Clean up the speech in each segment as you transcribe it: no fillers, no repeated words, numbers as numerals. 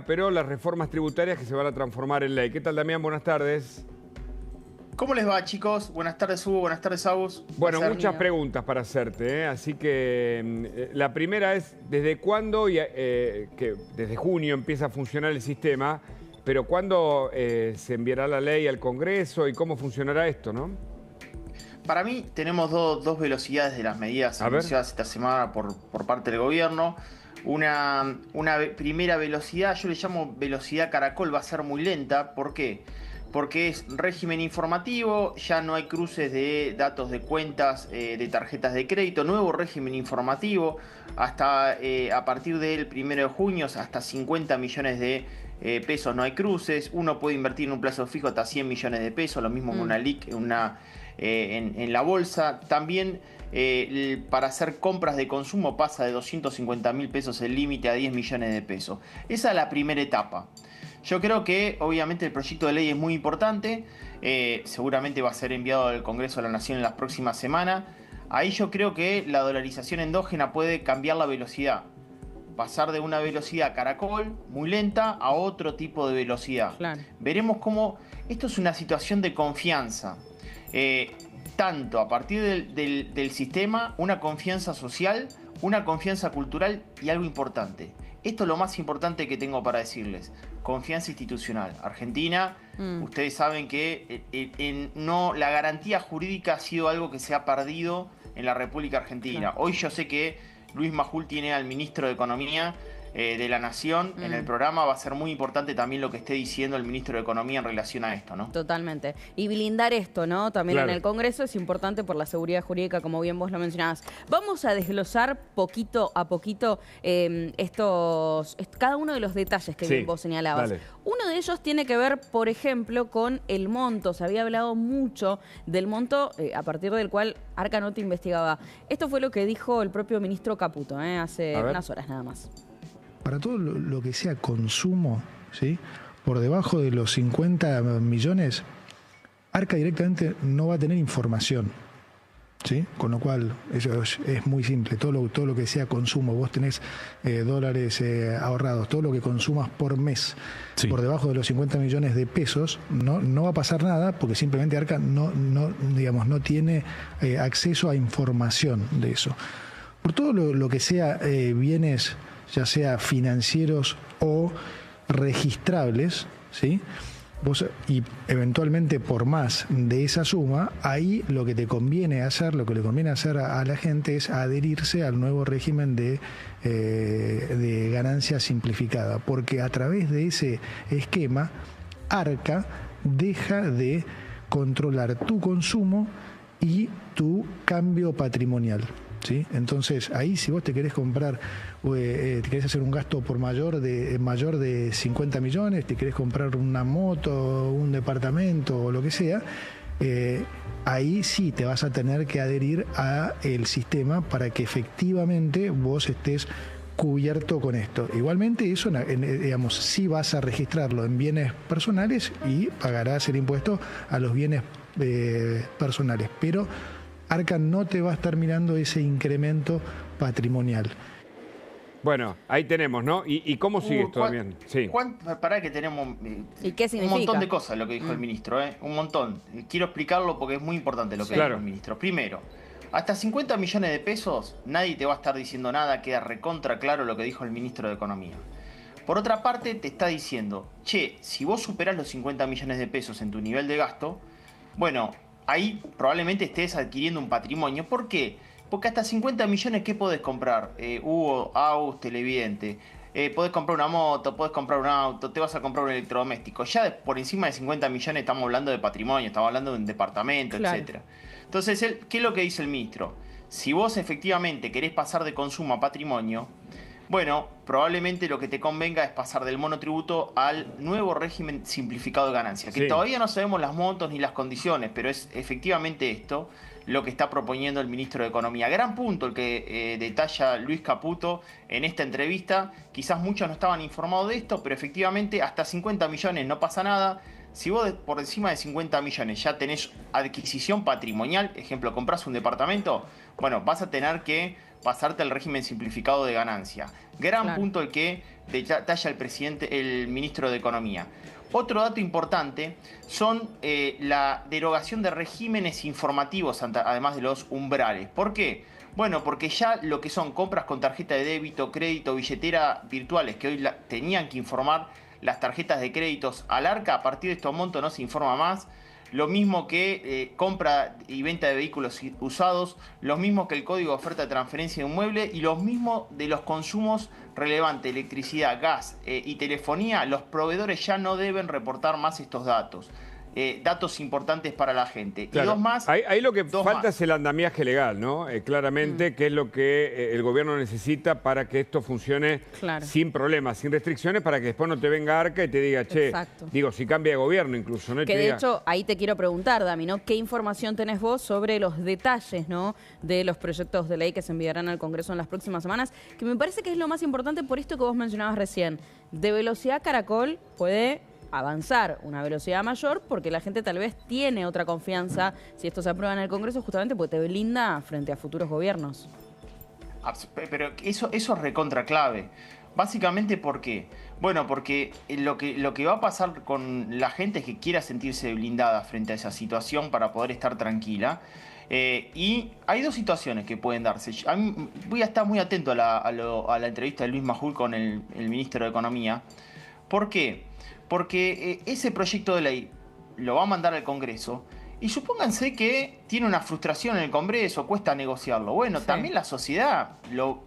Pero las reformas tributarias que se van a transformar en ley. ¿Qué tal, Damián? Buenas tardes. ¿Cómo les va, chicos? Buenas tardes, Hugo. Buenas tardes, Agus. Bueno, muchas preguntas para hacerte, ¿eh? Así que la primera es, ¿desde cuándo? Que desde junio empieza a funcionar el sistema, pero ¿cuándo se enviará la ley al Congreso y cómo funcionará esto, no? Para mí tenemos dos velocidades de las medidas anunciadas esta semana por parte del gobierno. Una primera velocidad, yo le llamo velocidad caracol, va a ser muy lenta. ¿Por qué? Porque es régimen informativo, ya no hay cruces de datos de cuentas de tarjetas de crédito, nuevo régimen informativo, hasta a partir del 1 de junio hasta 50 millones de pesos no hay cruces, uno puede invertir en un plazo fijo hasta 100 millones de pesos, lo mismo con una LIC en la bolsa. También para hacer compras de consumo pasa de 250.000 pesos el límite a 10 millones de pesos. Esa es la primera etapa. Yo creo que obviamente el proyecto de ley es muy importante, seguramente va a ser enviado al Congreso de la Nación en las próximas semanas. Ahí yo creo que la dolarización endógena puede cambiar la velocidad, pasar de una velocidad caracol muy lenta a otro tipo de velocidad. Claro. Veremos cómo esto es una situación de confianza, tanto a partir del sistema, una confianza social, una confianza cultural y algo importante. Esto es lo más importante que tengo para decirles. Confianza institucional. Argentina, ustedes saben que la garantía jurídica ha sido algo que se ha perdido en la República Argentina. Claro. Hoy yo sé que Luis Majul tiene al ministro de Economía de la Nación en el programa. Va a ser muy importante también lo que esté diciendo el ministro de Economía en relación a esto, ¿no? Totalmente. Y blindar esto, ¿no? También en el Congreso es importante por la seguridad jurídica, como bien vos lo mencionabas. Vamos a desglosar poquito a poquito cada uno de los detalles que bien vos señalabas. Dale. Uno de ellos tiene que ver, por ejemplo, con el monto. Se había hablado mucho del monto a partir del cual Arca no te investigaba. Esto fue lo que dijo el propio ministro Caputo, hace unas horas nada más. Para todo lo que sea consumo, ¿sí?, por debajo de los 50 millones, Arca directamente no va a tener información, ¿sí? Con lo cual, eso es muy simple. Todo lo que sea consumo, vos tenés dólares ahorrados, todo lo que consumas por mes, por debajo de los 50 millones de pesos, no va a pasar nada, porque simplemente Arca no tiene acceso a información de eso. Por todo lo que sea bienes, ya sea financieros o registrables, ¿sí?, y eventualmente por más de esa suma, ahí lo que le conviene hacer a la gente es adherirse al nuevo régimen de ganancia simplificada, porque a través de ese esquema, Arca deja de controlar tu consumo y tu cambio patrimonial, ¿sí? Entonces, ahí si vos te querés comprar, te querés hacer un gasto por mayor de 50 millones, te querés comprar una moto, un departamento o lo que sea, ahí sí te vas a tener que adherir al sistema para que efectivamente vos estés cubierto con esto. Igualmente eso, sí vas a registrarlo en bienes personales y pagarás el impuesto a los bienes personales, pero Arca no te va a estar mirando ese incremento patrimonial. Bueno, ahí tenemos, ¿no? ¿Y cómo sigue esto también? Sí. Pará que tenemos ¿Y qué significa? Un montón de cosas lo que dijo el ministro, un montón. Quiero explicarlo porque es muy importante lo que dijo el ministro. Primero, hasta 50 millones de pesos nadie te va a estar diciendo nada, queda recontra claro lo que dijo el ministro de Economía. Por otra parte, te está diciendo, che, si vos superás los 50 millones de pesos en tu nivel de gasto, bueno, ahí probablemente estés adquiriendo un patrimonio. ¿Por qué? Porque hasta 50 millones, ¿qué podés comprar? Hugo, Agus, televidente. Podés comprar una moto, podés comprar un auto, te vas a comprar un electrodoméstico. Ya por encima de 50 millones estamos hablando de patrimonio, estamos hablando de un departamento, etc. Entonces, ¿qué es lo que dice el ministro? Si vos efectivamente querés pasar de consumo a patrimonio, bueno, probablemente lo que te convenga es pasar del monotributo al nuevo régimen simplificado de ganancia, que todavía no sabemos las montos ni las condiciones, pero es efectivamente esto lo que está proponiendo el ministro de Economía. Gran punto el que detalla Luis Caputo en esta entrevista. Quizás muchos no estaban informados de esto, pero efectivamente hasta 50 millones no pasa nada. Si vos por encima de 50 millones ya tenés adquisición patrimonial, ejemplo, compras un departamento, bueno, vas a tener que pasarte al régimen simplificado de ganancia. Gran punto el que detalla el ministro de Economía. Otro dato importante son la derogación de regímenes informativos, además de los umbrales. ¿Por qué? Bueno, porque ya lo que son compras con tarjeta de débito, crédito, billetera virtuales, que hoy tenían que informar las tarjetas de créditos al ARCA, a partir de estos montos no se informa más. Lo mismo que compra y venta de vehículos usados, lo mismo que el código de oferta de transferencia de inmueble y lo mismo de los consumos relevantes, electricidad, gas y telefonía. Los proveedores ya no deben reportar más estos datos. Datos importantes para la gente. Claro. Y dos más. Ahí lo que falta es el andamiaje legal, ¿no? Claramente, que es lo que el gobierno necesita para que esto funcione sin problemas, sin restricciones, para que después no te venga Arca y te diga, che, digo, si cambia de gobierno incluso, ¿no? Que de hecho, ahí te quiero preguntar, Dami, ¿no? ¿Qué información tenés vos sobre los detalles, ¿no?, de los proyectos de ley que se enviarán al Congreso en las próximas semanas? Que me parece que es lo más importante por esto que vos mencionabas recién. De velocidad Caracol puede avanzar una velocidad mayor porque la gente tal vez tiene otra confianza si esto se aprueba en el Congreso, justamente porque te blinda frente a futuros gobiernos. Pero eso es recontra clave. Básicamente, ¿por qué? Bueno, porque lo que va a pasar con la gente es que quiera sentirse blindada frente a esa situación para poder estar tranquila. Y hay dos situaciones que pueden darse. Voy a estar muy atento a la entrevista de Luis Majul con el ministro de Economía. ¿Por qué? Porque ese proyecto de ley lo va a mandar al Congreso y supónganse que tiene una frustración en el Congreso, cuesta negociarlo. Bueno, también la sociedad lo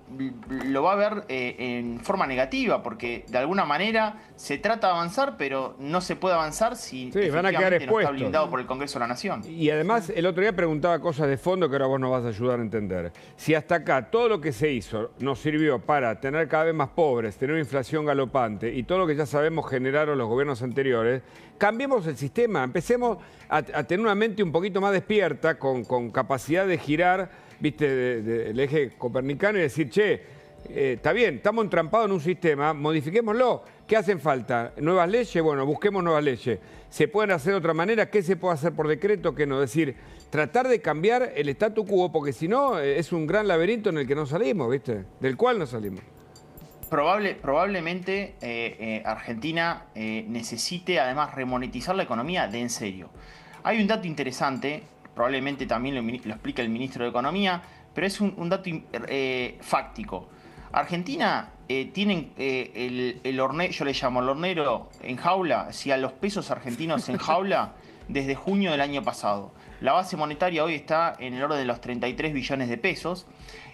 va a ver en forma negativa, porque de alguna manera se trata de avanzar, pero no se puede avanzar si van a quedar no está blindado por el Congreso de la Nación. Y además, el otro día preguntaba cosas de fondo que ahora vos nos vas a ayudar a entender. Si hasta acá todo lo que se hizo nos sirvió para tener cada vez más pobres, tener una inflación galopante y todo lo que ya sabemos generaron los gobiernos anteriores, cambiemos el sistema, empecemos a tener una mente un poquito más despierta, con capacidad de girar, viste, del eje copernicano y decir, che, está bien, estamos entrampados en un sistema, modifiquémoslo. ¿Qué hacen falta? ¿Nuevas leyes? Bueno, busquemos nuevas leyes. ¿Se pueden hacer de otra manera? ¿Qué se puede hacer por decreto? ¿Qué no? Es decir, tratar de cambiar el statu quo, porque si no, es un gran laberinto en el que no salimos, ¿viste? Del cual no salimos. Probablemente Argentina necesite además remonetizar la economía de en serio. Hay un dato interesante, probablemente también lo explica el ministro de Economía, pero es un dato fáctico. Argentina tienen el hornero, yo le llamo el hornero en jaula, si a los pesos argentinos en jaula desde junio del año pasado. La base monetaria hoy está en el orden de los 33 billones de pesos.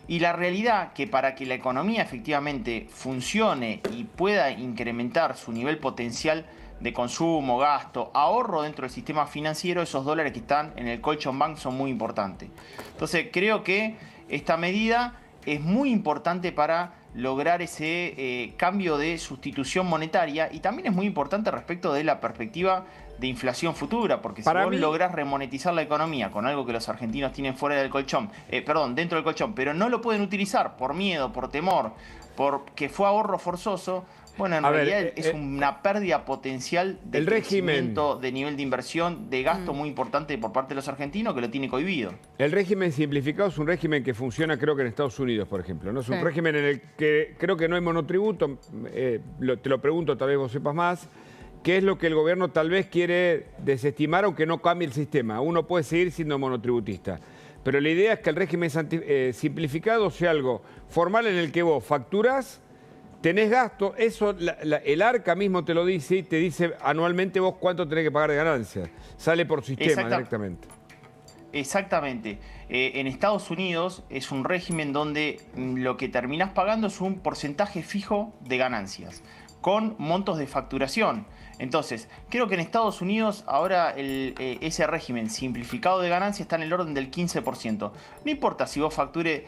Y la realidad que para que la economía efectivamente funcione y pueda incrementar su nivel potencial de consumo, gasto, ahorro dentro del sistema financiero, esos dólares que están en el colchón bank son muy importantes. Entonces creo que esta medida es muy importante para lograr ese cambio de sustitución monetaria y también es muy importante respecto de la perspectiva de inflación futura, porque si vos lográs remonetizar la economía con algo que los argentinos tienen fuera del colchón, dentro del colchón, pero no lo pueden utilizar por miedo, por temor, porque fue ahorro forzoso, bueno, en realidad es una pérdida potencial de crecimiento, de nivel de inversión, de gasto muy importante por parte de los argentinos que lo tiene cohibido. El régimen simplificado es un régimen que funciona, creo que en Estados Unidos, por ejemplo, ¿no? Es un régimen en el que creo que no hay monotributo, te lo pregunto, tal vez vos sepas más. ¿Qué es lo que el gobierno tal vez quiere desestimar aunque no cambie el sistema? Uno puede seguir siendo monotributista. Pero la idea es que el régimen simplificado sea algo formal en el que vos facturás, tenés gasto, eso el ARCA mismo te lo dice y te dice anualmente vos cuánto tenés que pagar de ganancias. Sale por sistema directamente. Exactamente. En Estados Unidos es un régimen donde lo que terminás pagando es un porcentaje fijo de ganancias, con montos de facturación. Entonces, creo que en Estados Unidos ahora ese régimen simplificado de ganancias está en el orden del 15%. No importa si vos facture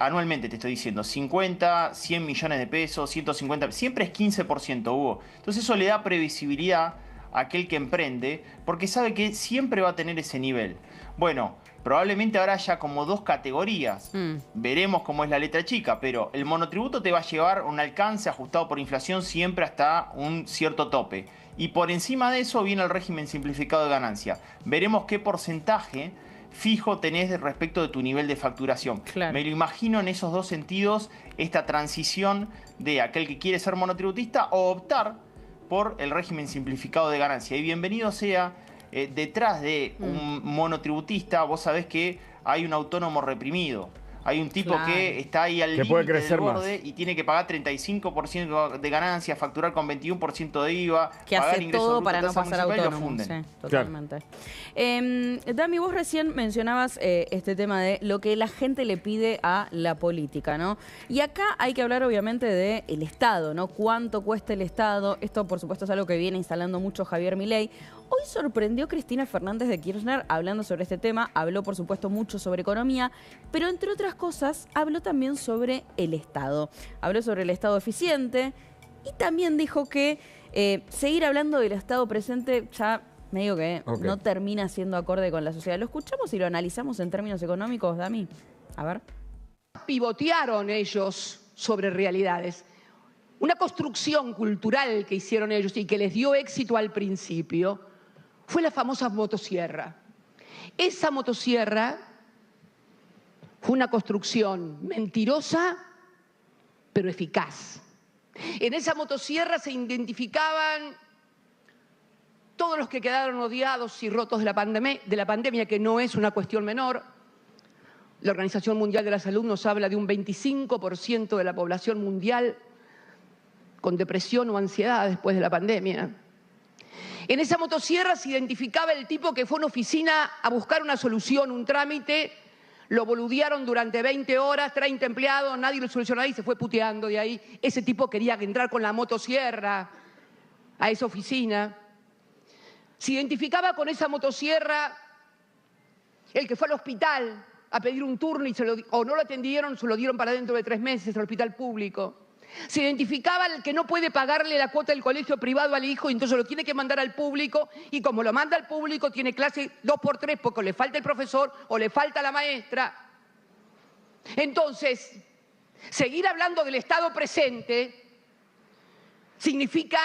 anualmente, te estoy diciendo, 50, 100 millones de pesos, 150, siempre es 15%, Hugo. Entonces eso le da previsibilidad a aquel que emprende, porque sabe que siempre va a tener ese nivel. Bueno, probablemente ahora haya como dos categorías. Veremos cómo es la letra chica, pero el monotributo te va a llevar un alcance ajustado por inflación siempre hasta un cierto tope. Y por encima de eso viene el régimen simplificado de ganancia. Veremos qué porcentaje fijo tenés respecto de tu nivel de facturación. Claro. Me lo imagino en esos dos sentidos, esta transición de aquel que quiere ser monotributista o optar por el régimen simplificado de ganancia. Y bienvenido sea, detrás de un monotributista, vos sabés que hay un autónomo reprimido. Hay un tipo que está ahí al límite del borde y tiene que pagar 35% de ganancia, facturar con 21% de IVA, que pagar hace ingresos todo brutos, para no tasa pasar municipal autónomo. y lo funden. Sí, totalmente. Dami, vos recién mencionabas este tema de lo que la gente le pide a la política, ¿no? Y acá hay que hablar obviamente del Estado, ¿no? ¿Cuánto cuesta el Estado? Esto, por supuesto, es algo que viene instalando mucho Javier Milei. Hoy sorprendió Cristina Fernández de Kirchner hablando sobre este tema. Habló, por supuesto, mucho sobre economía, pero entre otras cosas, habló también sobre el Estado. Habló sobre el Estado eficiente y también dijo que seguir hablando del Estado presente ya medio que no termina siendo acorde con la sociedad. Lo escuchamos y lo analizamos en términos económicos, Dami. A ver. Pivotearon ellos sobre realidades. Una construcción cultural que hicieron ellos y que les dio éxito al principio fue la famosa motosierra. Esa motosierra fue una construcción mentirosa, pero eficaz. En esa motosierra se identificaban todos los que quedaron odiados y rotos de la pandemia, que no es una cuestión menor. La Organización Mundial de la Salud nos habla de un 25% de la población mundial con depresión o ansiedad después de la pandemia. En esa motosierra se identificaba el tipo que fue a una oficina a buscar una solución, un trámite, lo boludearon durante 20 horas, 30 empleados, nadie lo solucionó y se fue puteando de ahí. Ese tipo quería entrar con la motosierra a esa oficina. Se identificaba con esa motosierra el que fue al hospital a pedir un turno y o no lo atendieron, se lo dieron para dentro de 3 meses al hospital público. Se identificaba el que no puede pagarle la cuota del colegio privado al hijo y entonces lo tiene que mandar al público y como lo manda al público tiene clase 2x3 porque le falta el profesor o le falta la maestra. Entonces, seguir hablando del Estado presente significa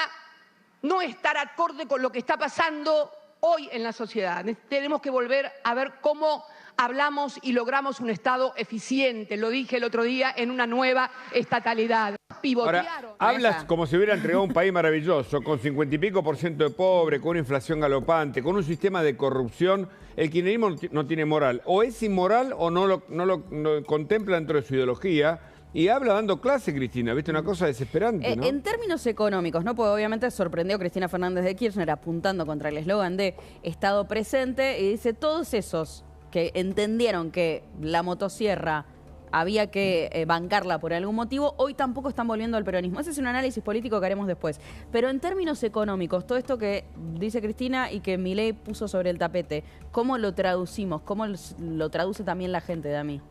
no estar acorde con lo que está pasando hoy en la sociedad. Tenemos que volver a ver cómo hablamos y logramos un Estado eficiente. Lo dije el otro día en una nueva estatalidad. Pivotearon. Ahora, hablas como si hubiera entregado un país maravilloso, con 50 y pico % de pobre, con una inflación galopante, con un sistema de corrupción. El kirchnerismo no tiene moral. O es inmoral o no lo contempla dentro de su ideología. Y habla dando clase, Cristina, ¿viste? Una cosa desesperante, ¿no? En términos económicos, ¿no? Porque obviamente sorprendió a Cristina Fernández de Kirchner apuntando contra el eslogan de Estado presente y dice todos esos que entendieron que la motosierra había que bancarla por algún motivo, hoy tampoco están volviendo al peronismo. Ese es un análisis político que haremos después. Pero en términos económicos, todo esto que dice Cristina y que Milei puso sobre el tapete, ¿cómo lo traducimos? ¿Cómo lo traduce también la gente, Dami?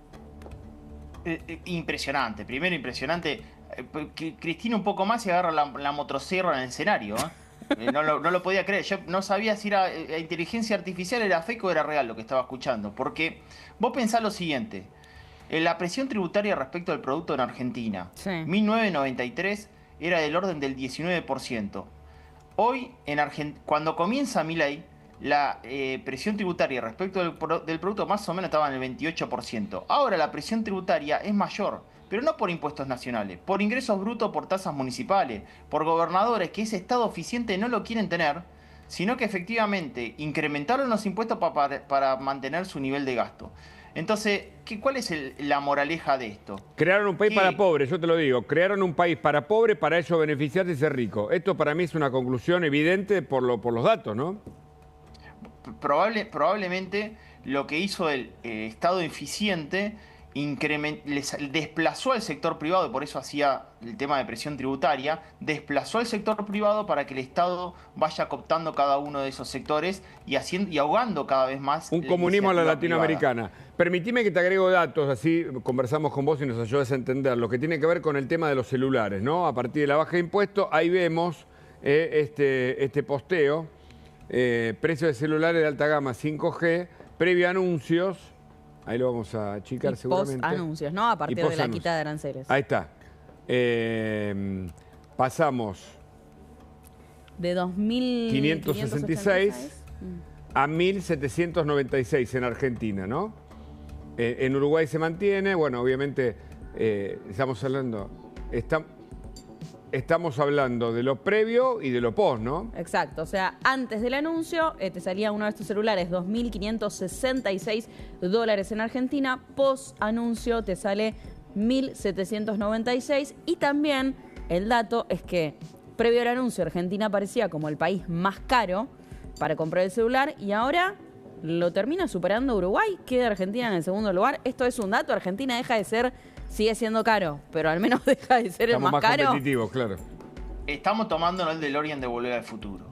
Impresionante. Primero impresionante. Cristina un poco más y agarra la motosierra en el escenario, ¿eh? No lo podía creer. Yo no sabía si era inteligencia artificial, era fake o era real lo que estaba escuchando. Porque vos pensás lo siguiente. La presión tributaria respecto al producto en Argentina, 1993, era del orden del 19%. Hoy, cuando comienza Milei, la presión tributaria respecto del producto más o menos estaba en el 28%. Ahora la presión tributaria es mayor, pero no por impuestos nacionales, por ingresos brutos, por tasas municipales, por gobernadores que ese Estado eficiente no lo quieren tener, sino que efectivamente incrementaron los impuestos para mantener su nivel de gasto. Entonces, ¿cuál es la moraleja de esto? Crearon un país para pobres, yo te lo digo. Crearon un país para pobres para ellos beneficiarse y ser ricos. Esto para mí es una conclusión evidente por los datos, ¿no? Probablemente lo que hizo el Estado eficiente desplazó al sector privado, y por eso hacía el tema de presión tributaria, desplazó al sector privado para que el Estado vaya cooptando cada uno de esos sectores y ahogando cada vez más. Un comunismo a la latinoamericana. Permitime que te agrego datos, así conversamos con vos y nos ayudas a entender lo que tiene que ver con el tema de los celulares, ¿no? A partir de la baja de impuestos, ahí vemos este posteo, precio de celulares de alta gama 5G, previo a anuncios. Ahí lo vamos a achicar seguramente. Post-anuncios, ¿no? A partir de la quita de aranceles. Ahí está. Pasamos de 2.566 a 1.796 en Argentina, ¿no? En Uruguay se mantiene, bueno, obviamente estamos hablando de lo previo y de lo post, ¿no? Exacto, o sea, antes del anuncio te salía uno de estos celulares, $2.566 en Argentina, post anuncio te sale 1.796 y también el dato es que previo al anuncio Argentina aparecía como el país más caro para comprar el celular y ahora lo termina superando Uruguay, queda Argentina en el segundo lugar. Esto es un dato, Argentina sigue siendo caro, pero al menos deja de ser el más caro. Estamos más competitivos, claro. Estamos tomándonos el DeLorean de Volver al Futuro.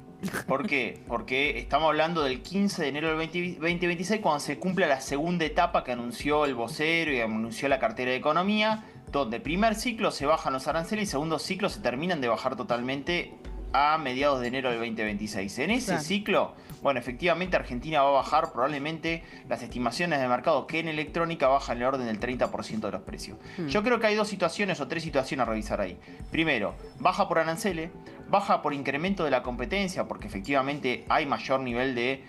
¿Por qué? Porque estamos hablando del 15 de enero del 2026, cuando se cumple la segunda etapa que anunció el vocero y anunció la cartera de Economía, donde primer ciclo se bajan los aranceles y segundo ciclo se terminan de bajar totalmente a mediados de enero del 2026. En ese ciclo, bueno, efectivamente Argentina va a bajar probablemente las estimaciones de mercado que en electrónica bajan en el orden del 30% de los precios. Yo creo que hay dos situaciones o tres situaciones a revisar ahí. Primero, baja por aranceles, baja por incremento de la competencia, porque efectivamente hay mayor nivel de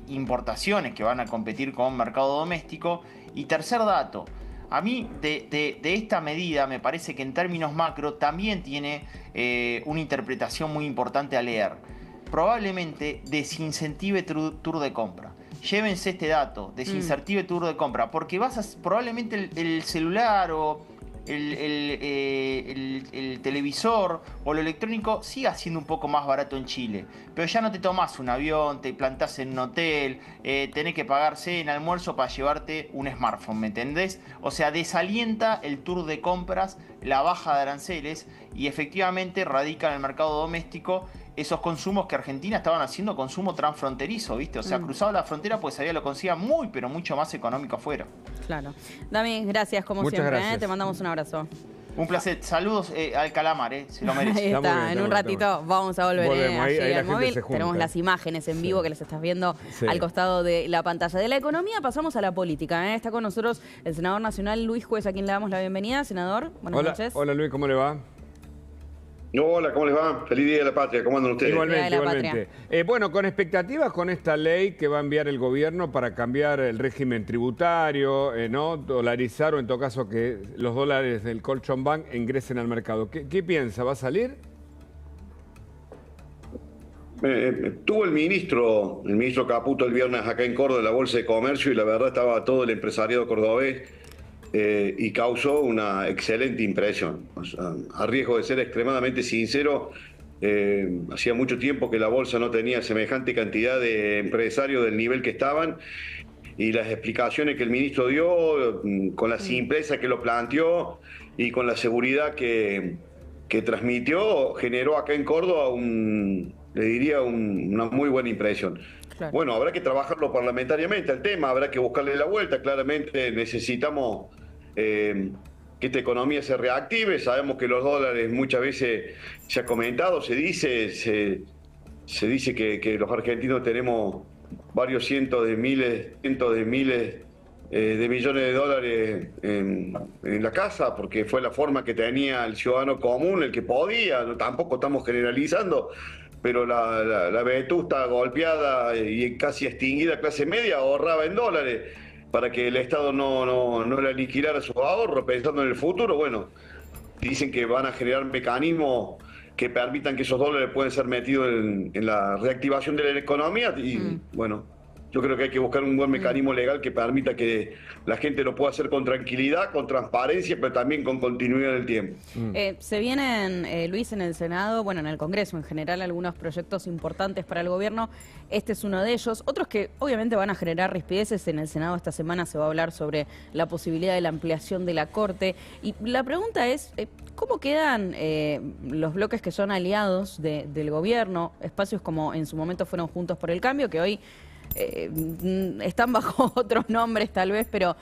importaciones que van a competir con mercado doméstico. Y tercer dato, a mí de esta medida me parece que en términos macro también tiene una interpretación muy importante a leer. Probablemente desincentive tour de compra. Llévense este dato, desincentive tour de compra, porque probablemente el celular o el televisor o lo electrónico siga siendo un poco más barato en Chile, pero ya no te tomás un avión, te plantás en un hotel, tenés que pagarse en almuerzo para llevarte un smartphone, ¿me entendés? O sea, desalienta el tour de compras, la baja de aranceles, y efectivamente radica en el mercado doméstico esos consumos que Argentina estaban haciendo consumo transfronterizo, ¿viste? O sea, cruzado la frontera pues sabía lo consiga muy, pero mucho más económico afuera. Claro. Dami, gracias como Muchas siempre. gracias. Te mandamos un abrazo. Un placer. Saludos al calamar, se lo merece. Ahí está, en un ratito vamos a volver ahí allí la al gente móvil. se junta. Tenemos las imágenes en vivo que les estás viendo al costado de la pantalla. De la economía pasamos a la política. Está con nosotros el senador nacional Luis Juez, a quien le damos la bienvenida. Senador, buenas noches. Hola Luis, ¿cómo le va? Hola, ¿cómo les va? Feliz Día de la Patria, ¿cómo andan ustedes? Igualmente. Bueno, con expectativas con esta ley que va a enviar el gobierno para cambiar el régimen tributario, ¿no? Dolarizar o en todo caso que los dólares del Colchón Bank ingresen al mercado. ¿Qué piensa? ¿Va a salir? Tuvo el ministro Caputo el viernes acá en Córdoba en la Bolsa de Comercio y la verdad estaba todo el empresariado cordobés y causó una excelente impresión. O sea, a riesgo de ser extremadamente sincero, hacía mucho tiempo que la Bolsa no tenía semejante cantidad de empresarios del nivel que estaban y las explicaciones que el ministro dio, con la simpleza que lo planteó y con la seguridad que transmitió, generó acá en Córdoba le diría una muy buena impresión. Claro. Bueno, habrá que trabajarlo parlamentariamente el tema, habrá que buscarle la vuelta. Claramente necesitamos que esta economía se reactive. Sabemos que los dólares muchas veces se ha comentado, se dice que los argentinos tenemos varios cientos de miles de millones de dólares en la casa, porque fue la forma que tenía el ciudadano común, el que podía. Tampoco estamos generalizando, pero la vetusta golpeada y casi extinguida clase media ahorraba en dólares para que el Estado no le aniquilara sus ahorros, pensando en el futuro. Bueno, dicen que van a generar mecanismos que permitan que esos dólares puedan ser metidos en la reactivación de la economía y bueno, yo creo que hay que buscar un buen mecanismo legal que permita que la gente lo pueda hacer con tranquilidad, con transparencia, pero también con continuidad en el tiempo. Se vienen, Luis, en el Senado, bueno, en el Congreso en general, algunos proyectos importantes para el gobierno. Este es uno de ellos. Otros que obviamente van a generar rispideces. En el Senado esta semana se va a hablar sobre la posibilidad de la ampliación de la Corte. Y la pregunta es, ¿cómo quedan los bloques que son aliados del gobierno? Espacios como en su momento fueron Juntos por el Cambio, que hoy están bajo otros nombres tal vez, pero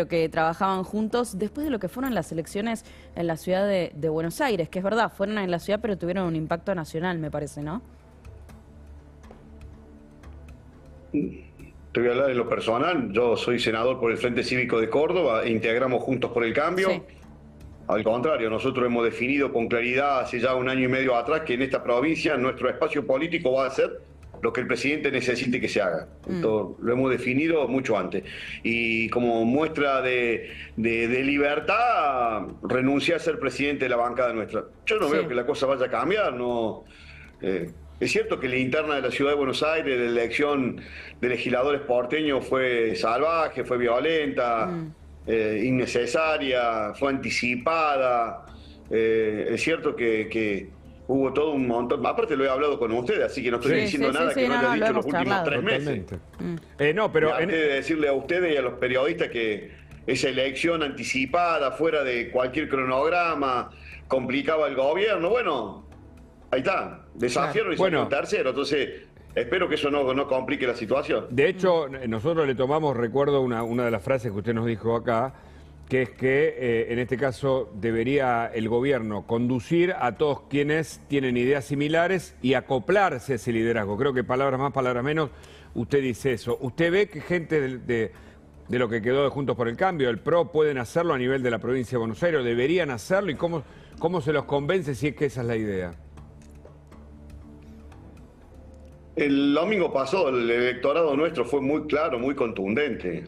que trabajaban juntos después de lo que fueron las elecciones en la ciudad de Buenos Aires, que es verdad, fueron en la ciudad pero tuvieron un impacto nacional, me parece, ¿no? Te voy a hablar en lo personal. Yo soy senador por el Frente Cívico de Córdoba e integramos Juntos por el Cambio. Sí. Al contrario, nosotros hemos definido con claridad hace ya 1 año y medio atrás que en esta provincia nuestro espacio político va a ser lo que el presidente necesite que se haga. Esto lo hemos definido mucho antes. Y como muestra de libertad, renuncié a ser presidente de la bancada nuestra. Yo no veo que la cosa vaya a cambiar, no. Es cierto que la interna de la ciudad de Buenos Aires, la elección de legisladores porteños fue salvaje, fue violenta, innecesaria, fue anticipada. Es cierto que hubo todo un montón. Aparte lo he hablado con ustedes, así que no estoy diciendo nada que no haya dicho en los últimos 3 meses. No, pero antes de decirle a ustedes y a los periodistas que esa elección anticipada, fuera de cualquier cronograma, complicaba el gobierno, bueno, ahí está, desafiaron y salió un tercero. Entonces, espero que eso no complique la situación. De hecho, nosotros le tomamos, recuerdo una de las frases que usted nos dijo acá, que es que en este caso debería el gobierno conducir a todos quienes tienen ideas similares y acoplarse a ese liderazgo. Creo que palabras más, palabras menos, usted dice eso. ¿Usted ve que gente de lo que quedó de Juntos por el Cambio, el PRO, pueden hacerlo a nivel de la provincia de Buenos Aires? ¿Deberían hacerlo? ¿Y cómo se los convence si es que esa es la idea? El domingo pasado el electorado nuestro fue muy claro, muy contundente.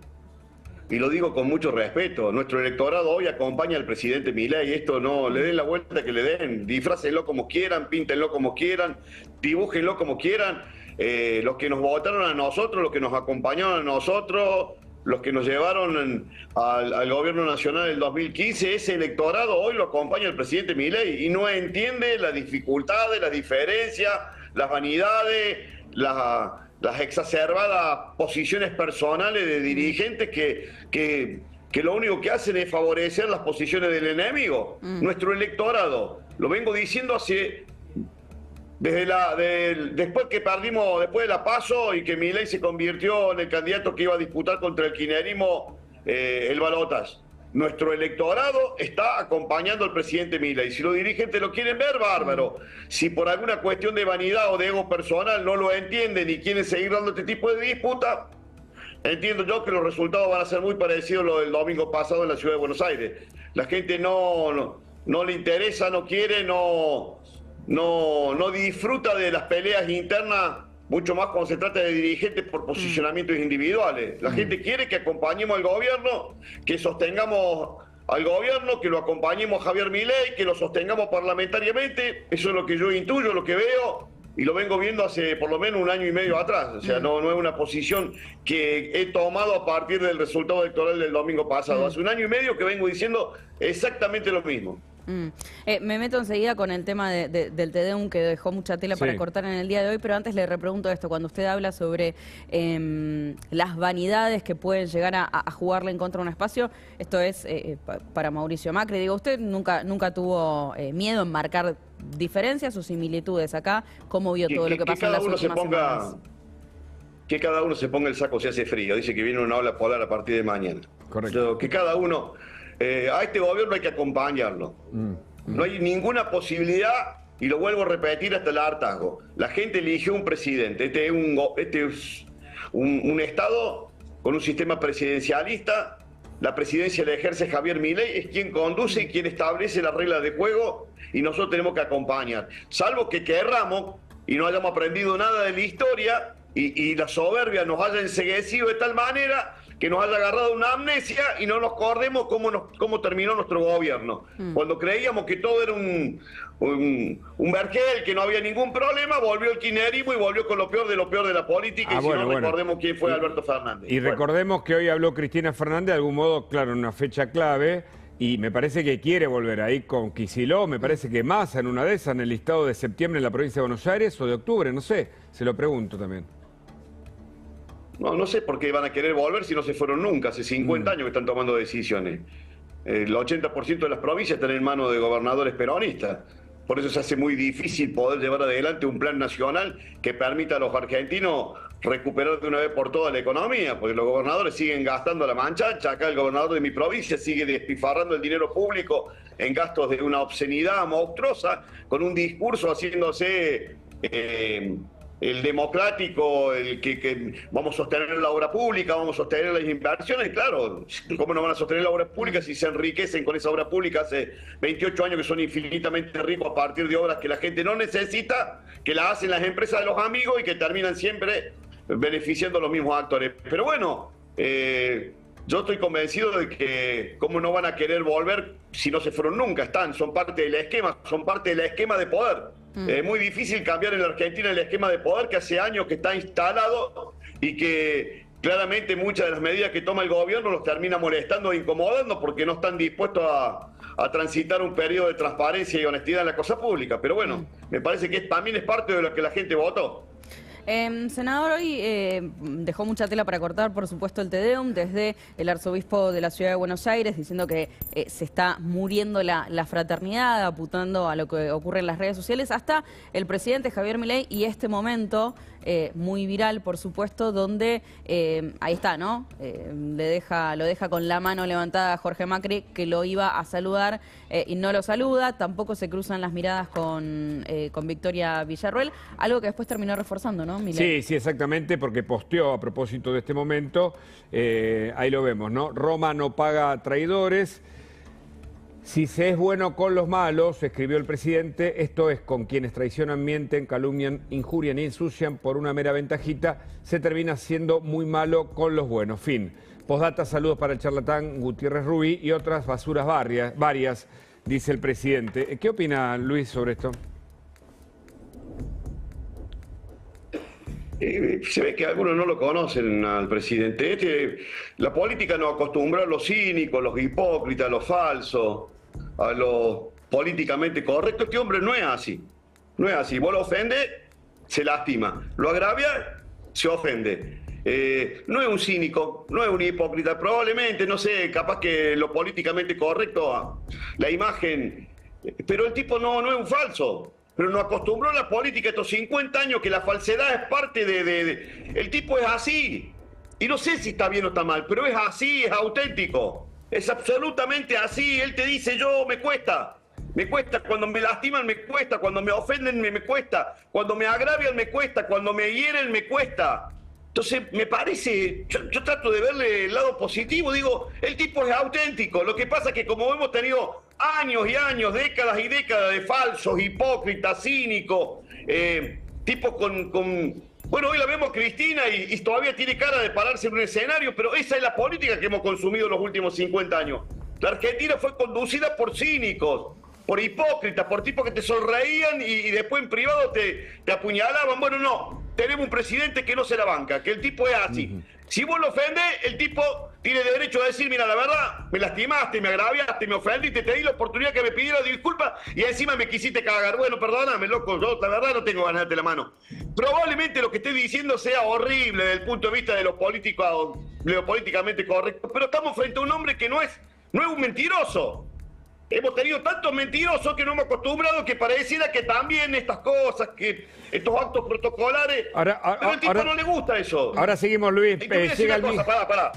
Y lo digo con mucho respeto. Nuestro electorado hoy acompaña al presidente Milei. Esto no, le den la vuelta que le den. Disfrácenlo como quieran, píntenlo como quieran, dibújenlo como quieran. Los que nos votaron a nosotros, los que nos acompañaron a nosotros, los que nos llevaron al gobierno nacional en el 2015, ese electorado hoy lo acompaña el presidente Milei y no entiende las dificultades, las diferencias, las vanidades, las exacerbadas posiciones personales de dirigentes que lo único que hacen es favorecer las posiciones del enemigo. Nuestro electorado, lo vengo diciendo después que perdimos, después de la PASO y que Milei se convirtió en el candidato que iba a disputar contra el kirchnerismo el balotaje. Nuestro electorado está acompañando al presidente Milei. Si los dirigentes lo quieren ver, bárbaro. Si por alguna cuestión de vanidad o de ego personal no lo entienden y quieren seguir dando este tipo de disputa, entiendo yo que los resultados van a ser muy parecidos a los del domingo pasado en la ciudad de Buenos Aires. La gente no le interesa, no quiere, no disfruta de las peleas internas, mucho más cuando se trata de dirigentes por posicionamientos individuales. La gente quiere que acompañemos al gobierno, que sostengamos al gobierno, que lo acompañemos a Javier Milei, que lo sostengamos parlamentariamente. Eso es lo que yo intuyo, lo que veo, y lo vengo viendo hace por lo menos 1 año y medio atrás. O sea, no es una posición que he tomado a partir del resultado electoral del domingo pasado. Hace 1 año y medio que vengo diciendo exactamente lo mismo. Me meto enseguida con el tema del TDUM, que dejó mucha tela para cortar en el día de hoy, pero antes le repregunto esto. Cuando usted habla sobre las vanidades que pueden llegar a jugarle en contra de un espacio, esto es para Mauricio Macri. Digo, usted nunca tuvo miedo en marcar diferencias o similitudes acá. ¿Cómo vio todo lo que pasó en las últimas semanas? Que cada uno se ponga el saco si hace frío. Dice que viene una ola polar a partir de mañana. Correcto. Que cada uno... a este gobierno hay que acompañarlo. No hay ninguna posibilidad, y lo vuelvo a repetir hasta el hartazgo. La gente eligió un presidente. Este es un Estado con un sistema presidencialista. La presidencia la ejerce Javier Milei, es quien conduce y quien establece las reglas de juego, y nosotros tenemos que acompañar. Salvo que querramos y no hayamos aprendido nada de la historia y la soberbia nos haya enceguecido de tal manera que nos haya agarrado una amnesia y no nos acordemos cómo terminó nuestro gobierno. Cuando creíamos que todo era un vergel, que no había ningún problema, volvió el kirchnerismo y volvió con lo peor de la política. Recordemos quién fue Alberto Fernández. Y recordemos que hoy habló Cristina Fernández, de algún modo, claro, en una fecha clave, y me parece que quiere volver ahí con Kicillof, me parece que Massa en una de esas, en el listado de septiembre en la provincia de Buenos Aires, o de octubre, no sé, se lo pregunto también. No sé por qué van a querer volver si no se fueron nunca. Hace 50 años que están tomando decisiones. El 80% de las provincias están en manos de gobernadores peronistas. Por eso se hace muy difícil poder llevar adelante un plan nacional que permita a los argentinos recuperar de una vez por todas la economía, porque los gobernadores siguen gastando la manchacha. Acá el gobernador de mi provincia sigue despifarrando el dinero público en gastos de una obscenidad monstruosa, con un discurso haciéndose el democrático, el que vamos a sostener la obra pública, vamos a sostener las inversiones. Claro, ¿cómo no van a sostener la obra pública si se enriquecen con esa obra pública hace 28 años que son infinitamente ricos a partir de obras que la gente no necesita, que la hacen las empresas de los amigos y que terminan siempre beneficiando a los mismos actores? Pero bueno, yo estoy convencido de que cómo no van a querer volver si no se fueron nunca, son parte del esquema, son parte del esquema de poder. Es muy difícil cambiar en la Argentina el esquema de poder que hace años que está instalado y que claramente muchas de las medidas que toma el gobierno los termina molestando e incomodando porque no están dispuestos a transitar un periodo de transparencia y honestidad en la cosa pública. Pero bueno, me parece que también es parte de lo que la gente votó. Senador, hoy dejó mucha tela para cortar, por supuesto, el Te Deum, desde el arzobispo de la ciudad de Buenos Aires, diciendo que se está muriendo la fraternidad, apuntando a lo que ocurre en las redes sociales, hasta el presidente Javier Milei y este momento muy viral, por supuesto, donde ahí está, ¿no? Lo deja con la mano levantada a Jorge Macri, que lo iba a saludar y no lo saluda. Tampoco se cruzan las miradas con Victoria Villarruel, algo que después terminó reforzando, ¿no, Milei? Sí, exactamente, porque posteó a propósito de este momento, ahí lo vemos, ¿no? Roma no paga traidores. Si se es bueno con los malos, escribió el presidente, esto es con quienes traicionan, mienten, calumnian, injurian y ensucian por una mera ventajita, se termina siendo muy malo con los buenos. Fin. Postdata, saludos para el charlatán Gutiérrez Rubí y otras basuras varias, dice el presidente. ¿Qué opina Luis sobre esto? Se ve que algunos no lo conocen al presidente. La política nos acostumbra a los cínicos, los hipócritas, a los falsos, a los políticamente correctos. Este hombre no es así. No es así. Vos lo ofendes, se lastima. Lo agravia, se ofende. No es un cínico, no es un hipócrita. Probablemente, no sé, capaz que lo políticamente correcto, la imagen. Pero el tipo no es un falso. Pero nos acostumbró a la política estos 50 años que la falsedad es parte de... El tipo es así. Y no sé si está bien o está mal, pero es así, es auténtico. Es absolutamente así. Él te dice, yo me cuesta. Me cuesta, cuando me lastiman me cuesta, cuando me ofenden me cuesta, cuando me agravian me cuesta, cuando me hieren me cuesta. Entonces me parece, yo trato de verle el lado positivo, digo, el tipo es auténtico. Lo que pasa es que como hemos tenido años y años, décadas y décadas de falsos, hipócritas, cínicos, tipos con... Bueno, hoy la vemos Cristina y todavía tiene cara de pararse en un escenario, pero esa es la política que hemos consumido los últimos 50 años. La Argentina fue conducida por cínicos, por hipócritas, por tipos que te sonreían y después en privado te apuñalaban. Bueno, no, tenemos un presidente que no se la banca, que el tipo es así. Si vos lo ofendés, el tipo tiene derecho a decir, mira, la verdad, me lastimaste, me agraviaste, me ofendiste, te di la oportunidad que me pidiera disculpas y encima me quisiste cagar. Bueno, perdóname, loco, yo la verdad no tengo ganas de darte la mano. Probablemente lo que esté diciendo sea horrible desde el punto de vista de lo políticamente correcto, pero estamos frente a un hombre que no es un mentiroso. Hemos tenido tantos mentirosos que no hemos acostumbrado que pareciera que también estas cosas, que estos actos protocolares... pero al tipo no le gusta eso. Ahora seguimos, Luis. Pará.